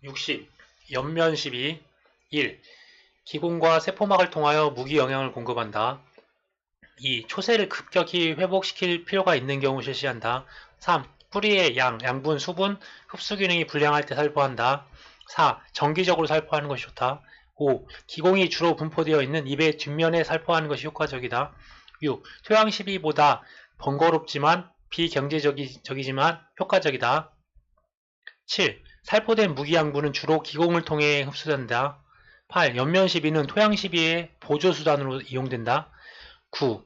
60. 옆면 시비 1. 기공과 세포막을 통하여 무기 영향을 공급한다. 2. 초세를 급격히 회복시킬 필요가 있는 경우 실시한다. 3. 뿌리의 양분, 수분, 흡수 기능이 불량할 때 살포한다. 4. 정기적으로 살포하는 것이 좋다. 5. 기공이 주로 분포되어 있는 입의 뒷면에 살포하는 것이 효과적이다. 6. 토양 시비보다 번거롭지만 비경제적이지만 효과적이다. 7. 살포된 무기 양분은 주로 기공을 통해 흡수된다. 8. 옆면 시비는 토양 시비의 보조수단으로 이용된다. 9.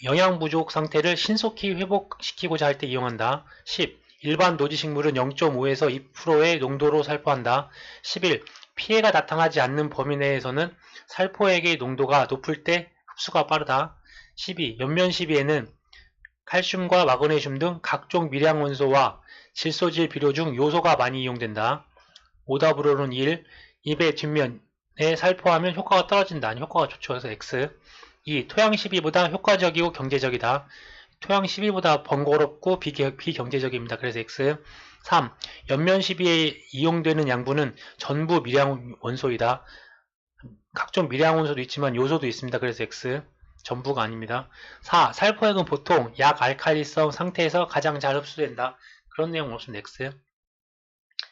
영양 부족 상태를 신속히 회복시키고자 할 때 이용한다. 10. 일반 노지식물은 0.5에서 2%의 농도로 살포한다. 11. 피해가 나타나지 않는 범위 내에서는 살포액의 농도가 높을 때 흡수가 빠르다. 12. 옆면 시비에는 칼슘과 마그네슘 등 각종 미량 원소와 질소질 비료 중 요소가 많이 이용된다. 오답으로는 1. 입의 뒷면에 살포하면 효과가 떨어진다. 효과가 좋죠. 그래서 X. 2. 토양 시비보다 효과적이고 경제적이다. 토양 시비보다 번거롭고 비경제적입니다. 그래서 X. 3. 옆면 시비에 이용되는 양분은 전부 미량 원소이다. 각종 미량 원소도 있지만 요소도 있습니다. 그래서 X. 전부가 아닙니다. 4. 살포액은 보통 약알칼리성 상태에서 가장 잘 흡수된다. 그런 내용은 없습니다. X.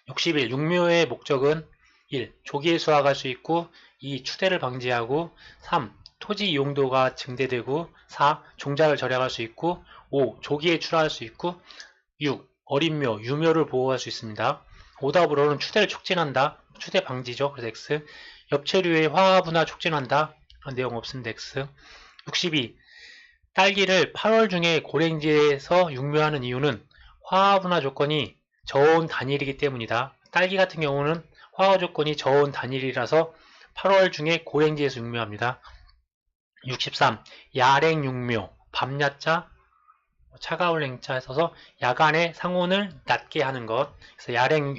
61. 육묘의 목적은 1. 조기에 수확할 수 있고 2. 추대를 방지하고 3. 토지 이용도가 증대되고 4. 종자를 절약할 수 있고 5. 조기에 출하할 수 있고 6. 어린묘, 유묘를 보호할 수 있습니다. 오답으로는 추대를 촉진한다. 추대 방지죠. 그래서 X. 엽채류의 화합이나 촉진한다. 그런 내용 없습니다. X. 62. 딸기를 8월 중에 고랭지에서 육묘하는 이유는 화합이나 조건이 저온 단일이기 때문이다. 딸기 같은 경우는 화학 조건이 저온 단일이라서 8월 중에 고랭지에서 육묘합니다. 63. 야랭육묘, 밤야자, 차가울 냉자에 써서 야간에 상온을 낮게 하는 것. 그래서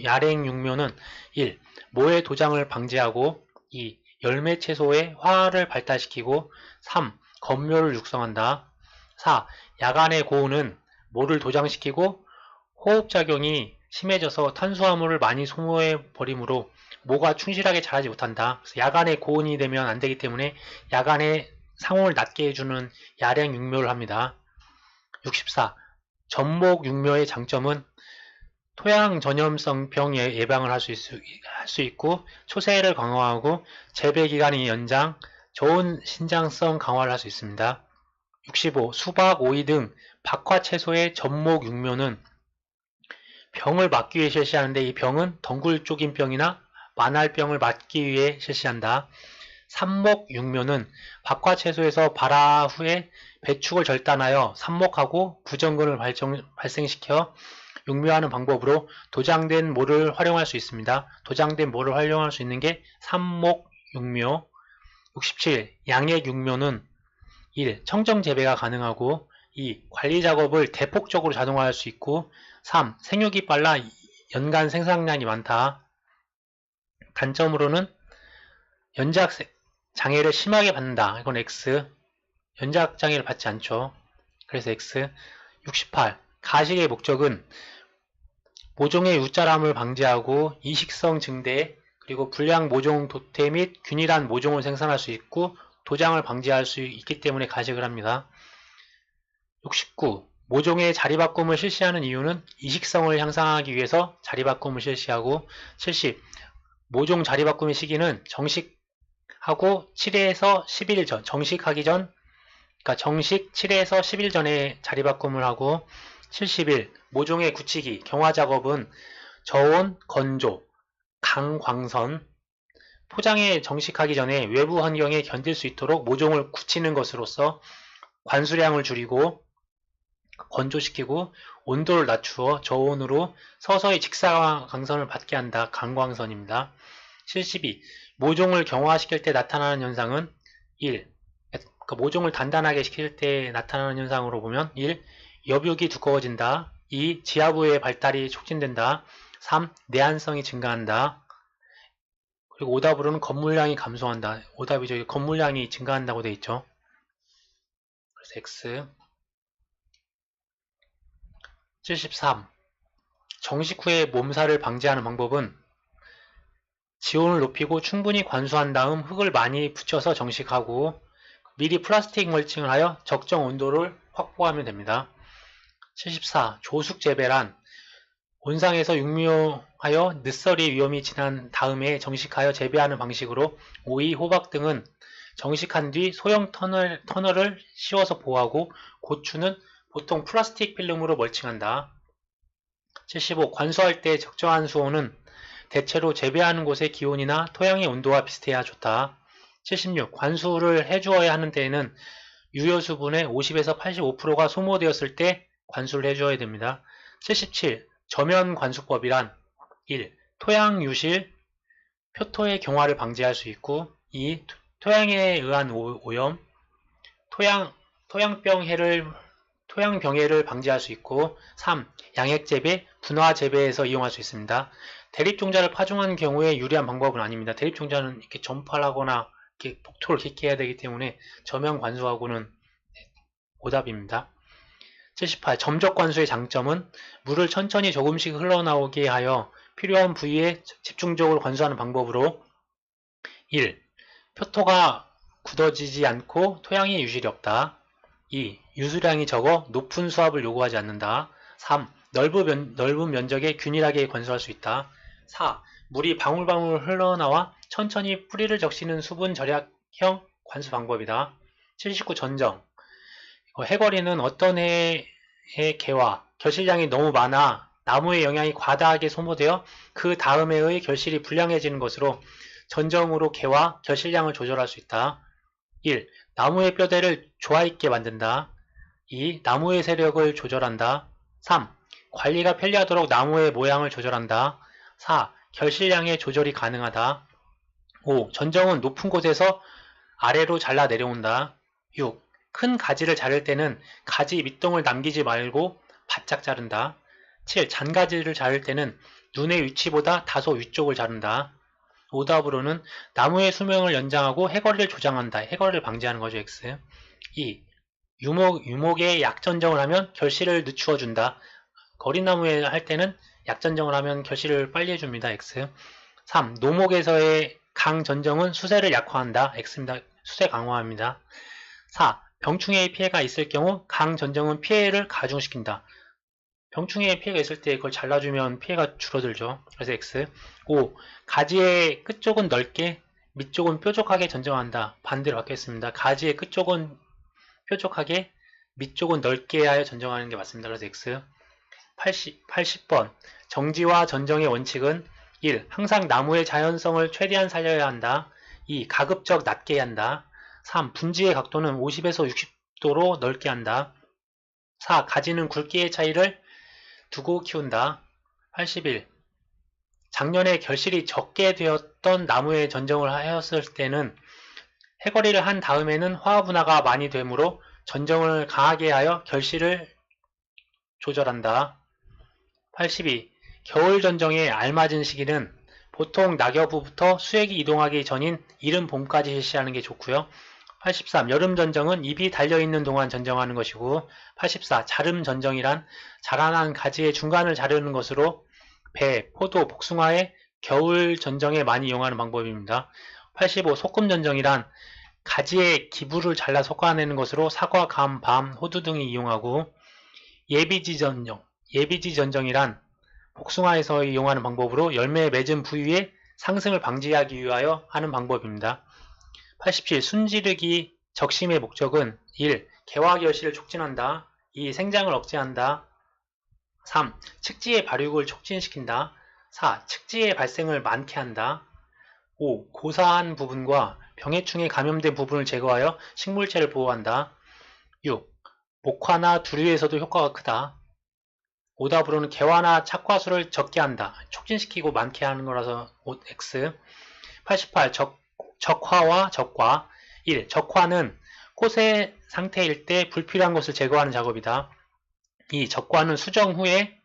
야랭육묘는 1. 모의 도장을 방지하고 2. 열매 채소의 화를 발달시키고 3. 건묘를 육성한다. 4. 야간의 고온은 모를 도장시키고 호흡작용이 심해져서 탄수화물을 많이 소모해 버리므로 모가 충실하게 자라지 못한다. 그래서 야간에 고온이 되면 안 되기 때문에 야간에 상온을 낮게 해주는 야랭 육묘를 합니다. 64. 전목 육묘의 장점은 토양 전염성 병 예방을 할 수 있고 초세를 강화하고 재배 기간이 연장, 좋은 신장성 강화를 할 수 있습니다. 65. 수박, 오이 등 박화 채소의 전목 육묘는 병을 막기 위해 실시하는데 이 병은 덩굴 쪼김병이나 만알병을 막기 위해 실시한다. 삽목육묘는 박화채소에서 발화 후에 배축을 절단하여 삽목하고 부정근을 발생시켜 육묘하는 방법으로 도장된 모를 활용할 수 있습니다. 도장된 모를 활용할 수 있는 게 삽목육묘. 67. 양액육묘는 1. 청정 재배가 가능하고 2. 관리 작업을 대폭적으로 자동화할 수 있고 3. 생육이 빨라 연간 생산량이 많다. 단점으로는 연작 장애를 심하게 받는다. 이건 X. 연작 장애를 받지 않죠. 그래서 X. 68. 가식의 목적은 모종의 유자람을 방지하고 이식성 증대, 그리고 불량 모종 도태 및 균일한 모종을 생산할 수 있고 도장을 방지할 수 있기 때문에 가식을 합니다. 69. 모종의 자리바꿈을 실시하는 이유는 이식성을 향상하기 위해서 자리바꿈을 실시하고 70. 모종 자리바꿈의 시기는 정식하고 7에서 10일 전, 정식하기 전, 그러니까 정식 7에서 10일 전에 자리바꿈을 하고 71. 모종의 굳히기, 경화 작업은 저온, 건조, 강광선, 포장에 정식하기 전에 외부 환경에 견딜 수 있도록 모종을 굳히는 것으로서 관수량을 줄이고 건조시키고 온도를 낮추어 저온으로 서서히 직사광선을 받게 한다. 강광선입니다. 72. 모종을 경화시킬 때 나타나는 현상은 1. 그러니까 모종을 단단하게 시킬 때 나타나는 현상으로 보면 1. 여육이 두꺼워진다. 2. 지하부의 발달이 촉진된다. 3. 내한성이 증가한다. 그리고 오답으로는 건물량이 감소한다. 오답이죠. 건물량이 증가한다고 되어 있죠. 그래서 X. 73. 정식 후에 몸살을 방지하는 방법은 지온을 높이고 충분히 관수한 다음 흙을 많이 붙여서 정식하고 미리 플라스틱 멀칭을 하여 적정 온도를 확보하면 됩니다. 74. 조숙 재배란 온상에서 육묘하여 늦설이 위험이 지난 다음에 정식하여 재배하는 방식으로 오이, 호박 등은 정식한 뒤 소형 터널을 씌워서 보호하고 고추는 보통 플라스틱 필름으로 멀칭한다. 75. 관수할 때 적정한 수온은 대체로 재배하는 곳의 기온이나 토양의 온도와 비슷해야 좋다. 76. 관수를 해주어야 하는 때에는 유효수분의 50에서 85%가 소모되었을 때 관수를 해주어야 됩니다. 77. 저면 관수법이란 1. 토양 유실, 표토의 경화를 방지할 수 있고 2. 토양에 의한 오염, 토양병해를 방지할 수 있고 3. 양액재배, 분화재배에서 이용할 수 있습니다. 대립종자를 파종하는 경우에 유리한 방법은 아닙니다. 대립종자는 이렇게 전파하거나 이렇게 복토를 깊게 해야 되기 때문에 저면 관수하고는 오답입니다. 78. 점적 관수의 장점은 물을 천천히 조금씩 흘러나오게 하여 필요한 부위에 집중적으로 관수하는 방법으로 1. 표토가 굳어지지 않고 토양의 유실이 없다. 2. 유수량이 적어 높은 수압을 요구하지 않는다. 3. 넓은 면적에 균일하게 관수할 수 있다. 4. 물이 방울방울 흘러나와 천천히 뿌리를 적시는 수분 절약형 관수 방법이다. 79. 전정 해거리는 어떤 해의 개와 결실량이 너무 많아 나무의 영양이 과다하게 소모되어 그 다음 해의 결실이 불량해지는 것으로 전정으로 개와 결실량을 조절할 수 있다. 1. 나무의 뼈대를 조화있게 만든다. 2. 나무의 세력을 조절한다. 3. 관리가 편리하도록 나무의 모양을 조절한다. 4. 결실량의 조절이 가능하다. 5. 전정은 높은 곳에서 아래로 잘라 내려온다. 6. 큰 가지를 자를 때는 가지 밑동을 남기지 말고 바짝 자른다. 7. 잔가지를 자를 때는 눈의 위치보다 다소 위쪽을 자른다. 오답으로는 나무의 수명을 연장하고 해거리를 조장한다. 해거리를 방지하는 거죠. X. 2. 유목에 약전정을 하면 결실을 늦추어 준다. 거리나무에 할 때는 약전정을 하면 결실을 빨리 해줍니다. X. 3. 노목에서의 강전정은 수세를 약화한다. X입니다. 수세 강화합니다. 4. 병충해의 피해가 있을 경우 강전정은 피해를 가중시킨다. 병충해의 피해가 있을 때 그걸 잘라주면 피해가 줄어들죠. 그래서 X. 5. 가지의 끝쪽은 넓게, 밑쪽은 뾰족하게 전정한다. 반대로 바뀌었습니다. 가지의 끝쪽은 뾰족하게, 밑쪽은 넓게 하여 전정하는 게 맞습니다. 그래서 X. 80번. 정지와 전정의 원칙은 1. 항상 나무의 자연성을 최대한 살려야 한다. 2. 가급적 낮게 해야 한다. 3. 분지의 각도는 50에서 60도로 넓게 한다. 4. 가지는 굵기의 차이를 두고 키운다. 81. 작년에 결실이 적게 되었던 나무에 전정을 하였을 때는 해거리를 한 다음에는 화분화가 많이 되므로 전정을 강하게 하여 결실을 조절한다. 82. 겨울 전정에 알맞은 시기는 보통 낙엽 후부터 수액이 이동하기 전인 이른 봄까지 실시하는 게 좋고요. 83. 여름 전정은 잎이 달려있는 동안 전정하는 것이고 84. 자름 전정이란 자라난 가지의 중간을 자르는 것으로 배, 포도, 복숭아의 겨울 전정에 많이 이용하는 방법입니다. 85. 소금 전정이란 가지의 기부를 잘라 솎아내는 것으로 사과, 감, 밤, 호두 등이 이용하고 예비지 전정이란 복숭아에서 이용하는 방법으로 열매 맺은 부위의 상승을 방지하기 위하여 하는 방법입니다. 87. 순지르기 적심의 목적은 1. 개화 결실을 촉진한다. 2. 생장을 억제한다. 3. 측지의 발육을 촉진시킨다. 4. 측지의 발생을 많게 한다. 5. 고사한 부분과 병해충에 감염된 부분을 제거하여 식물체를 보호한다. 6. 목화나 두류에서도 효과가 크다. 오답으로는 개화나 착과수를 적게 한다. 촉진시키고 많게 하는 거라서 X. 88. 적화와 적과 1. 적화는 꽃의 상태일 때 불필요한 것을 제거하는 작업이다. 2. 적과는 수정 후에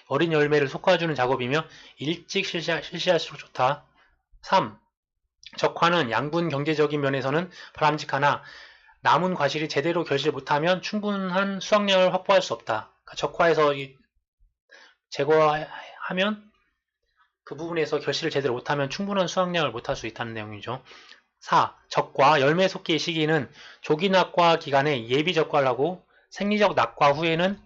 어린 열매를 솎아주는 작업이며 일찍 실시할수록 좋다. 3. 적화는 양분 경제적인 면에서는 바람직하나 남은 과실이 제대로 결실 못하면 충분한 수확량을 확보할 수 없다. 적화에서 제거하면 그 부분에서 결실을 제대로 못하면 충분한 수확량을 못할 수 있다는 내용이죠. 4. 적과 열매 속기 시기는 조기 낙과 기간에 예비 적과를 하고 생리적 낙과 후에는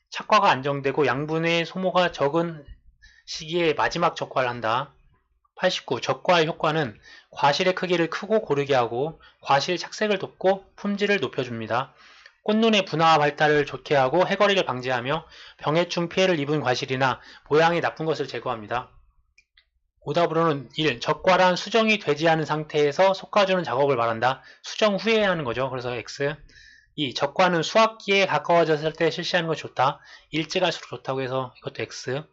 착과가 안정되고 양분의 소모가 적은 시기에 마지막 적과를 한다. 89. 적과의 효과는 과실의 크기를 크고 고르게 하고 과실 착색을 돕고 품질을 높여줍니다. 꽃눈의 분화와 발달을 좋게 하고 해거리를 방지하며 병해충 피해를 입은 과실이나 모양이 나쁜 것을 제거합니다. 오답으로는 1. 적과란 수정이 되지 않은 상태에서 솎아주는 작업을 말한다. 수정 후에 하는 거죠. 그래서 X. 2. 적과는 수확기에 가까워졌을 때 실시하는 것이 좋다. 일찍 할수록 좋다고 해서 이것도 X.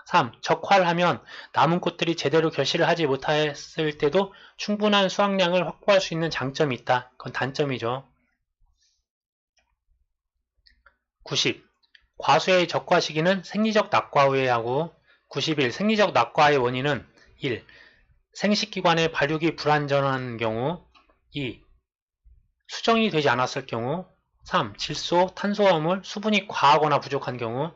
3. 적화를 하면 남은 꽃들이 제대로 결실을 하지 못했을 때도 충분한 수확량을 확보할 수 있는 장점이 있다. 그건 단점이죠. 90. 과수의 적과 시기는 생리적 낙과 후에 하고 91. 생리적 낙과의 원인은 1. 생식기관의 발육이 불완전한 경우 2. 수정이 되지 않았을 경우 3. 질소, 탄수화물, 수분이 과하거나 부족한 경우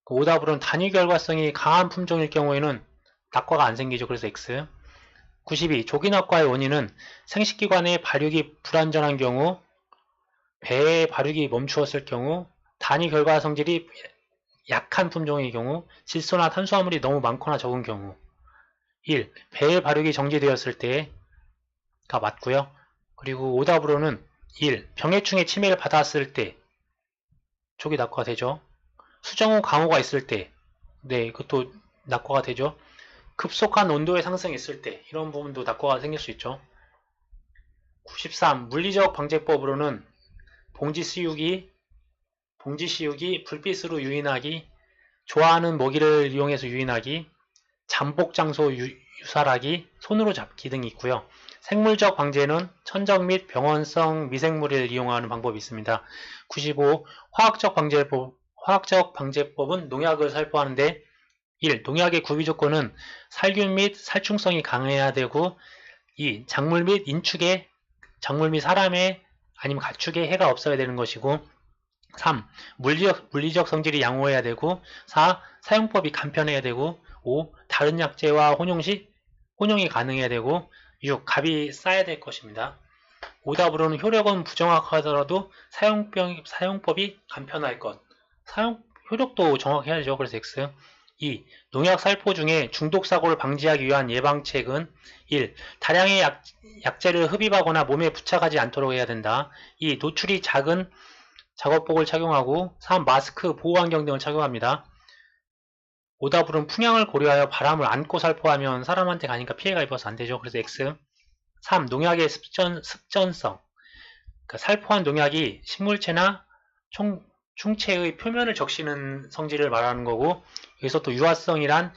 오답으로는 단위 결과성이 강한 품종일 경우에는 낙과가 안 생기죠. 그래서 X. 92. 조기 낙과의 원인은 생식기관의 발육이 불완전한 경우 배의 발육이 멈추었을 경우 단위 결과 성질이 약한 품종의 경우 질소나 탄수화물이 너무 많거나 적은 경우 1. 배의 발육이 정지되었을 때가 맞고요. 그리고 오답으로는 1. 병해충의 침해를 받았을 때 조기 낙과가 되죠. 수정 후 강우가 있을 때 네, 그것도 낙과가 되죠. 급속한 온도의 상승이 있을 때 이런 부분도 낙과가 생길 수 있죠. 93. 물리적 방제법으로는 봉지 씌우기, 불빛으로 유인하기, 좋아하는 먹이를 이용해서 유인하기, 잠복 장소 유살하기, 손으로 잡기 등이 있고요. 생물적 방제는 천적 및 병원성 미생물을 이용하는 방법이 있습니다. 95. 화학적 방제법은 농약을 살포하는데 1. 농약의 구비 조건은 살균 및 살충성이 강해야 되고 2. 작물 및 사람의 아니면 가축에 해가 없어야 되는 것이고 3. 물리적 성질이 양호해야 되고 4. 사용법이 간편해야 되고 5. 다른 약재와 혼용이 가능해야 되고 6. 값이 싸야 될 것입니다. 오답으로는 효력은 부정확하더라도 사용법이 간편할 것. 효력도 정확해야죠. 그래서 X. 2. 농약 살포 중에 중독사고를 방지하기 위한 예방책은 1. 다량의 약재를 흡입하거나 몸에 부착하지 않도록 해야 된다. 2. 노출이 작은 작업복을 착용하고 3. 마스크, 보호환경 등을 착용합니다. 오답으로는 풍향을 고려하여 바람을 안고 살포하면 사람한테 가니까 피해가 입어서 안되죠. 그래서 X. 3. 농약의 습전성. 그러니까 살포한 농약이 식물체나 충체의 표면을 적시는 성질을 말하는 거고 여기서 또 유화성이란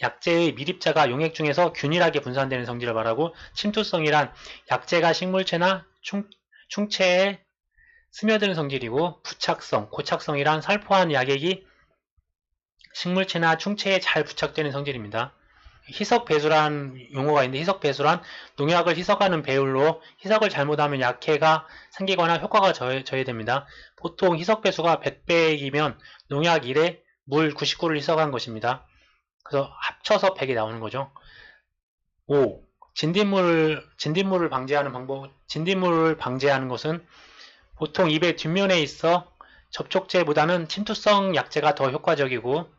약재의 밀입자가 용액 중에서 균일하게 분산되는 성질을 말하고 침투성이란 약재가 식물체나 충체에 스며드는 성질이고 부착성, 고착성이란 살포한 약액이 식물체나 충체에 잘 부착되는 성질입니다. 희석배수란 용어가 있는데 희석배수란 농약을 희석하는 배율로 희석을 잘못하면 약해가 생기거나 효과가 저해됩니다. 보통 희석배수가 100배이면 농약 1에 물 99를 희석한 것입니다. 그래서 합쳐서 100이 나오는 거죠. 5. 진딧물을 방제하는 것은 보통 잎의 뒷면에 있어 접촉제보다는 침투성 약재가 더 효과적이고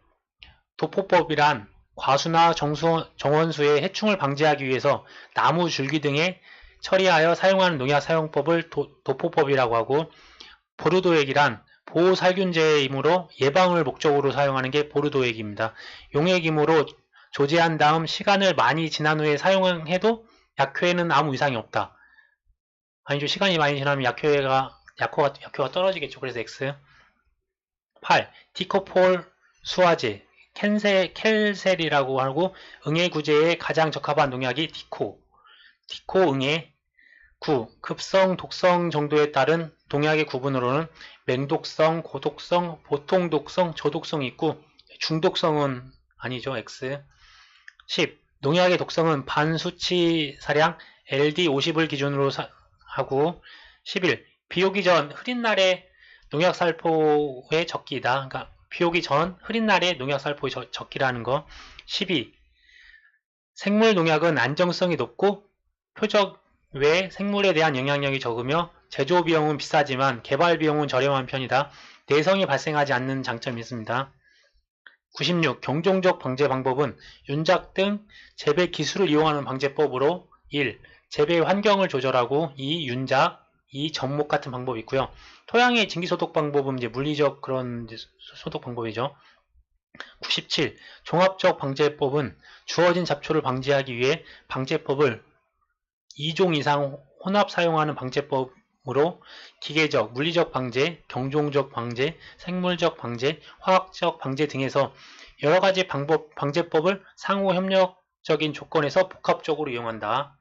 도포법이란 과수나 정원수의 해충을 방지하기 위해서 나무 줄기 등에 처리하여 사용하는 농약 사용법을 도포법이라고 하고 보르도액이란 보호살균제이므로 예방을 목적으로 사용하는 게 보르도액입니다. 용액이므로 조제한 다음 시간을 많이 지난 후에 사용해도 약효에는 아무 이상이 없다. 아니죠. 시간이 많이 지나면 약효가 떨어지겠죠. 그래서 X. 8. 디코폴 수화제 켈셀이라고 하고 응애 구제에 가장 적합한 농약이 디코 응애. 9. 급성, 독성 정도에 따른 농약의 구분으로는 맹독성, 고독성, 보통 독성, 저독성이 있고 중독성은 아니죠. X. 10. 농약의 독성은 반수치사량 LD50을 기준으로 하고 11. 비 오기 전 흐린 날에 농약 살포의 적기이다. 그러니까 비 오기 전 흐린 날에 농약 살포 적기라는 거. 12. 생물 농약은 안정성이 높고 표적 외 생물에 대한 영향력이 적으며 제조 비용은 비싸지만 개발 비용은 저렴한 편이다. 내성이 발생하지 않는 장점이 있습니다. 96. 경종적 방제 방법은 윤작 등 재배 기술을 이용하는 방제법으로 1. 재배 환경을 조절하고 2. 윤작 2. 접목 같은 방법이 있고요. 토양의 증기소독 방법은 이제 물리적 그런 이제 소독 방법이죠. 97. 종합적 방제법은 주어진 잡초를 방지하기 위해 방제법을 2종 이상 혼합 사용하는 방제법으로 기계적, 물리적 방제, 경종적 방제, 생물적 방제, 화학적 방제 등에서 여러가지 방제법을 상호 협력적인 조건에서 복합적으로 이용한다.